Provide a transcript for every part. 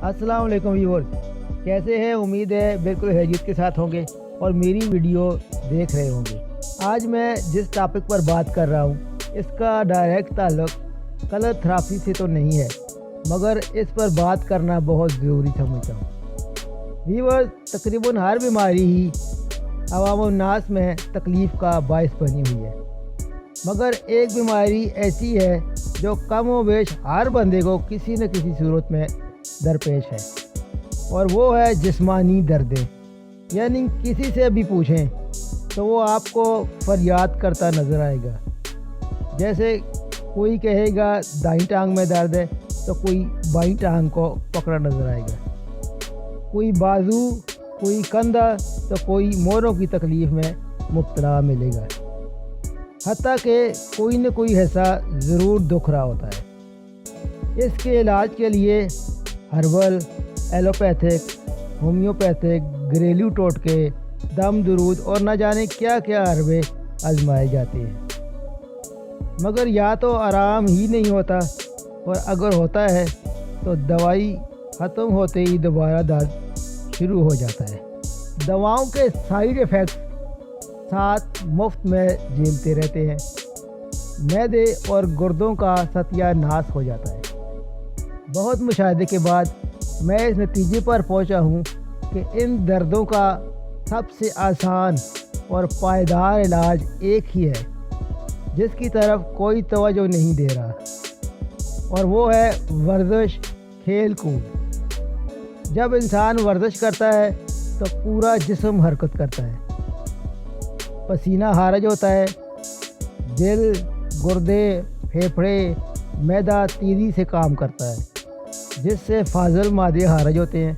अस्सलाम वालेकुम व्यूअर्स, कैसे हैं? उम्मीद है बिल्कुल खैरियत के साथ होंगे और मेरी वीडियो देख रहे होंगे। आज मैं जिस टॉपिक पर बात कर रहा हूँ इसका डायरेक्ट ताल्लुक कलर थेरेपी से तो नहीं है, मगर इस पर बात करना बहुत ज़रूरी समझता हूँ। व्यूअर्स, तकरीबन हर बीमारी ही अवाम नास में तकलीफ़ का बायस बनी हुई है, मगर एक बीमारी ऐसी है जो कम व बेश हर बंदे को किसी न किसी सूरत में दरपेश है, और वो है जिस्मानी दर्दें। यानी किसी से भी पूछें तो वो आपको फरियाद करता नज़र आएगा। जैसे कोई कहेगा दाईं टांग में दर्द है तो कोई बाईं टांग को पकड़ा नज़र आएगा, कोई बाजू, कोई कंधा तो कोई मोरों की तकलीफ़ में मुब्तला मिलेगा। हत्ता कि कोई न कोई हिस्सा ज़रूर दुख रहा होता है। इसके इलाज के लिए हर्बल, एलोपैथिक, होम्योपैथिक, घरेलू टोटके, दम दरूद और न जाने क्या क्या हरबे आजमाए जाते हैं, मगर या तो आराम ही नहीं होता, और अगर होता है तो दवाई ख़त्म होते ही दोबारा दर्द शुरू हो जाता है। दवाओं के साइड इफ़ेक्ट्स साथ मुफ्त में झेलते रहते हैं। मैदे और गुर्दों का सत्यानाश हो जाता है। बहुत मुशाहिदे के बाद मैं इस नतीजे पर पहुंचा हूं कि इन दर्दों का सबसे आसान और पायदार इलाज एक ही है, जिसकी तरफ कोई तवज्जो नहीं दे रहा, और वो है वर्जिश, खेल कूद। जब इंसान वर्जिश करता है तो पूरा जिस्म हरकत करता है, पसीना खारिज होता है, दिल, गुर्दे, फेफड़े, मैदा तेज़ी से काम करता है, जिससे फाजल मादे खारिज होते हैं।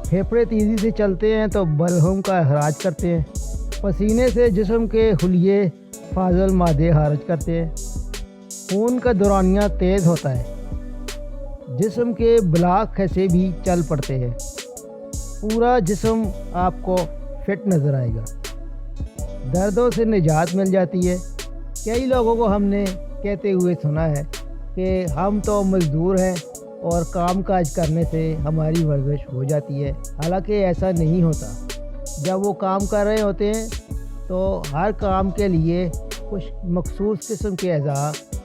फेफड़े तेज़ी से चलते हैं तो बलहम का अखराज करते हैं। पसीने से जिस्म के हुलिये फाजल मादे खारिज करते हैं। खून का दौरानिया तेज़ होता है, जिस्म के ब्लॉक से भी चल पड़ते हैं। पूरा जिस्म आपको फिट नज़र आएगा। दर्दों से निजात मिल जाती है। कई लोगों को हमने कहते हुए सुना है कि हम तो मज़दूर हैं और काम काज करने से हमारी वर्जिश हो जाती है। हालांकि ऐसा नहीं होता। जब वो काम कर रहे होते हैं तो हर काम के लिए कुछ मखसूस किस्म के अज़ा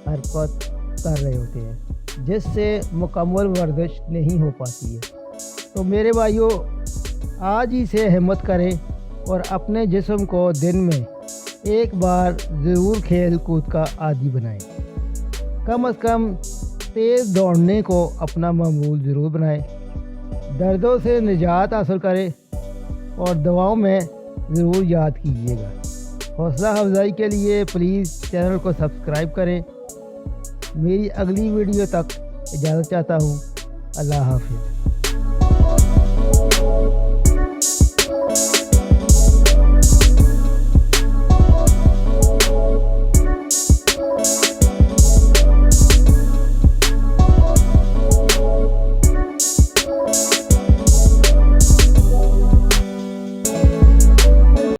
हरकत कर रहे होते हैं, जिससे मुकम्मल वर्जिश नहीं हो पाती है। तो मेरे भाइयों, आज ही से हिम्मत करें और अपने जिस्म को दिन में एक बार ज़रूर खेल कूद का आदी बनाएं। कम से कम तेज़ दौड़ने को अपना मामूल ज़रूर बनाएं। दर्दों से निजात हासिल करें और दवाओं में ज़रूर याद कीजिएगा। हौसला अफजाई के लिए प्लीज़ चैनल को सब्सक्राइब करें। मेरी अगली वीडियो तक इजाज़त चाहता हूँ। अल्लाह हाफ़िज़।